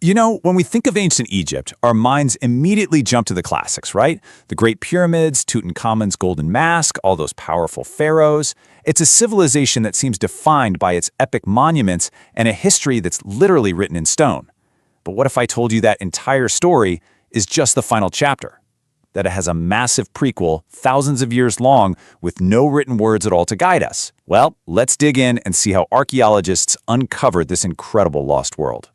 You know, when we think of ancient Egypt, our minds immediately jump to the classics, right? The Great Pyramids, Tutankhamun's golden mask, all those powerful pharaohs. It's a civilization that seems defined by its epic monuments and a history that's literally written in stone. But what if I told you that entire story is just the final chapter? That it has a massive prequel, thousands of years long, with no written words at all to guide us? Well, let's dig in and see how archaeologists uncovered this incredible lost world.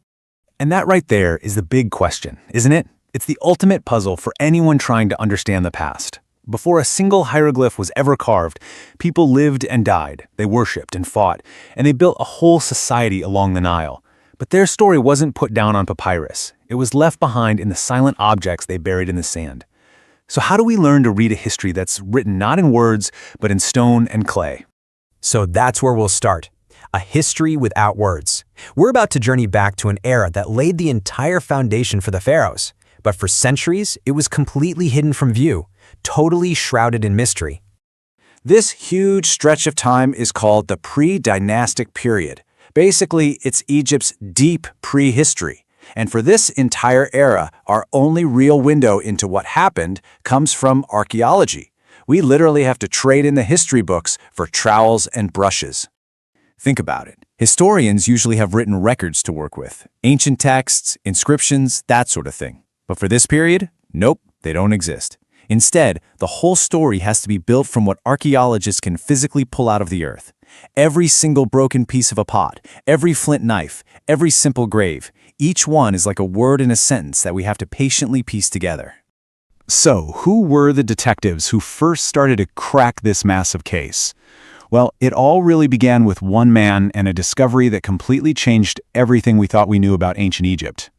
And that right there is the big question, isn't it? It's the ultimate puzzle for anyone trying to understand the past. Before a single hieroglyph was ever carved, people lived and died, they worshipped and fought, and they built a whole society along the Nile. But their story wasn't put down on papyrus. It was left behind in the silent objects they buried in the sand. So how do we learn to read a history that's written not in words, but in stone and clay? So that's where we'll start. A history without words. We're about to journey back to an era that laid the entire foundation for the pharaohs. But for centuries, it was completely hidden from view, totally shrouded in mystery. This huge stretch of time is called the Predynastic Period. Basically, it's Egypt's deep prehistory. And for this entire era, our only real window into what happened comes from archaeology. We literally have to trade in the history books for trowels and brushes. Think about it. Historians usually have written records to work with, ancient texts, inscriptions, that sort of thing. But for this period, nope, they don't exist. Instead, the whole story has to be built from what archaeologists can physically pull out of the earth. Every single broken piece of a pot, every flint knife, every simple grave, each one is like a word in a sentence that we have to patiently piece together. So, who were the detectives who first started to crack this massive case? Well, it all really began with one man and a discovery that completely changed everything we thought we knew about ancient Egypt.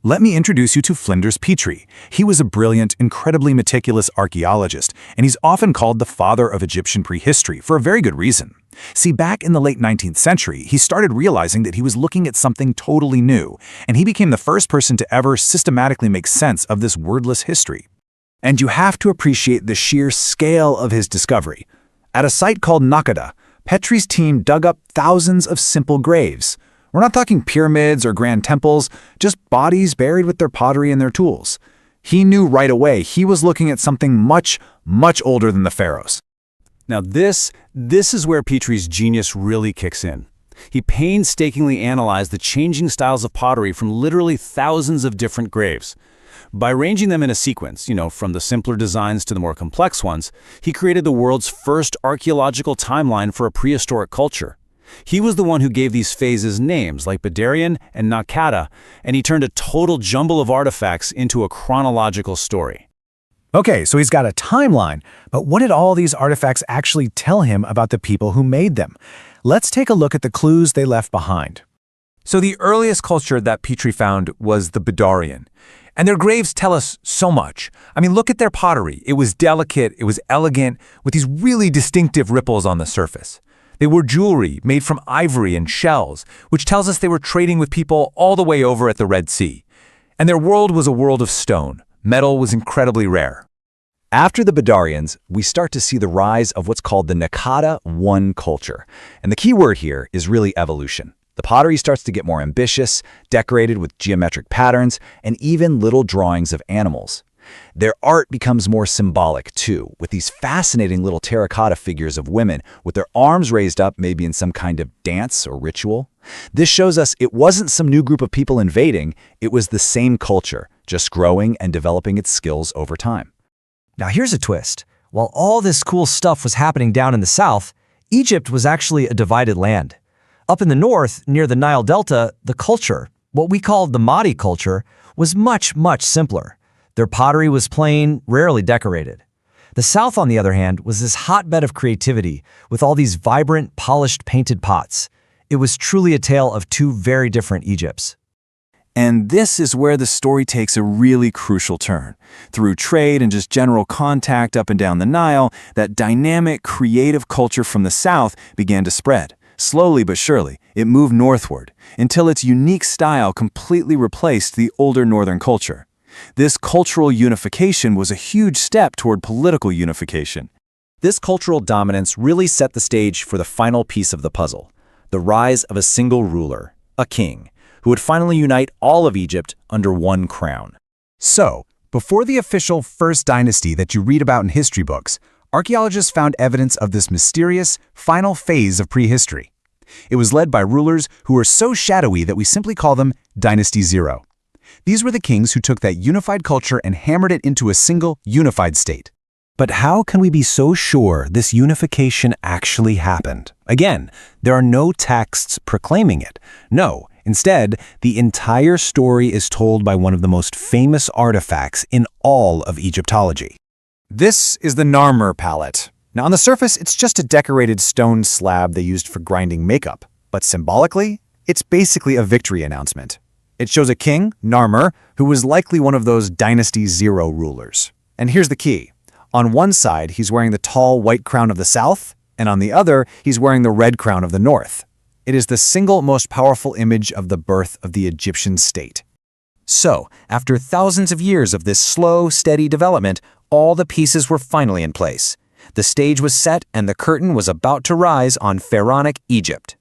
Let me introduce you to Flinders Petrie. He was a brilliant, incredibly meticulous archaeologist, and he's often called the father of Egyptian prehistory for a very good reason. See, back in the late 19th century, he started realizing that he was looking at something totally new, and he became the first person to ever systematically make sense of this wordless history. And you have to appreciate the sheer scale of his discovery. At a site called Naqada, Petrie's team dug up thousands of simple graves. We're not talking pyramids or grand temples, just bodies buried with their pottery and their tools. He knew right away he was looking at something much, much older than the pharaohs. Now this is where Petrie's genius really kicks in. He painstakingly analyzed the changing styles of pottery from literally thousands of different graves. By arranging them in a sequence, from the simpler designs to the more complex ones, he created the world's first archaeological timeline for a prehistoric culture. He was the one who gave these phases names like Badari and Naqada, and he turned a total jumble of artifacts into a chronological story. Okay, so he's got a timeline, but what did all these artifacts actually tell him about the people who made them? Let's take a look at the clues they left behind. So the earliest culture that Petrie found was the Badarian. And their graves tell us so much. I mean, look at their pottery. It was delicate, it was elegant, with these really distinctive ripples on the surface. They wore jewelry made from ivory and shells, which tells us they were trading with people all the way over at the Red Sea. And their world was a world of stone. Metal was incredibly rare. After the Badarians, we start to see the rise of what's called the Naqada I culture. And the key word here is really evolution. The pottery starts to get more ambitious, decorated with geometric patterns, and even little drawings of animals. Their art becomes more symbolic, too, with these fascinating little terracotta figures of women with their arms raised up, maybe in some kind of dance or ritual. This shows us it wasn't some new group of people invading, it was the same culture, just growing and developing its skills over time. Now here's a twist. While all this cool stuff was happening down in the south, Egypt was actually a divided land. Up in the north, near the Nile Delta, the culture, what we called the Maadi culture, was much, much simpler. Their pottery was plain, rarely decorated. The south, on the other hand, was this hotbed of creativity with all these vibrant, polished, painted pots. It was truly a tale of two very different Egypts. And this is where the story takes a really crucial turn. Through trade and just general contact up and down the Nile, that dynamic, creative culture from the south began to spread. Slowly but surely, it moved northward, until its unique style completely replaced the older northern culture. This cultural unification was a huge step toward political unification. This cultural dominance really set the stage for the final piece of the puzzle, the rise of a single ruler, a king, who would finally unite all of Egypt under one crown. So, before the official First Dynasty that you read about in history books, archaeologists found evidence of this mysterious, final phase of prehistory. It was led by rulers who were so shadowy that we simply call them Dynasty Zero. These were the kings who took that unified culture and hammered it into a single, unified state. But how can we be so sure this unification actually happened? Again, there are no texts proclaiming it. No, instead, the entire story is told by one of the most famous artifacts in all of Egyptology. This is the Narmer palette. Now, on the surface, it's just a decorated stone slab they used for grinding makeup. But symbolically, it's basically a victory announcement. It shows a king, Narmer, who was likely one of those Dynasty Zero rulers. And here's the key. On one side, he's wearing the tall white crown of the south, and on the other, he's wearing the red crown of the north. It is the single most powerful image of the birth of the Egyptian state. So, after thousands of years of this slow, steady development, all the pieces were finally in place. The stage was set and the curtain was about to rise on pharaonic Egypt.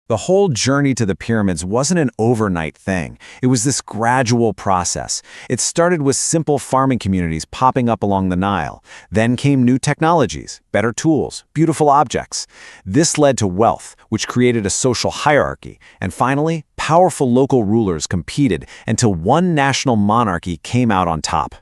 The whole journey to the pyramids wasn't an overnight thing. It was this gradual process. It started with simple farming communities popping up along the Nile. Then came new technologies, better tools, beautiful objects. This led to wealth, which created a social hierarchy. And finally, powerful local rulers competed until one national monarchy came out on top.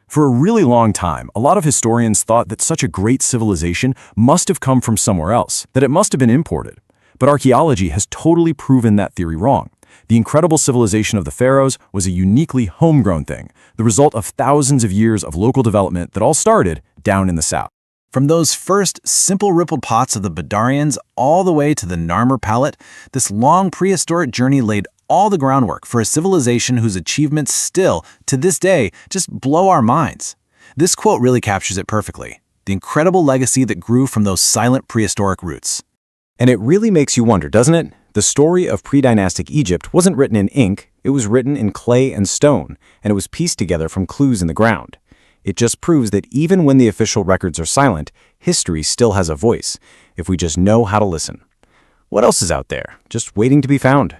For a really long time, a lot of historians thought that such a great civilization must have come from somewhere else, that it must have been imported. But archaeology has totally proven that theory wrong. The incredible civilization of the Pharaohs was a uniquely homegrown thing, the result of thousands of years of local development that all started down in the south. From those first simple rippled pots of the Badarians all the way to the Narmer palette, this long prehistoric journey laid all the groundwork for a civilization whose achievements still, to this day, just blow our minds. This quote really captures it perfectly, the incredible legacy that grew from those silent prehistoric roots. And it really makes you wonder, doesn't it? The story of pre-dynastic Egypt wasn't written in ink, it was written in clay and stone, and it was pieced together from clues in the ground. It just proves that even when the official records are silent, history still has a voice, if we just know how to listen. What else is out there, just waiting to be found?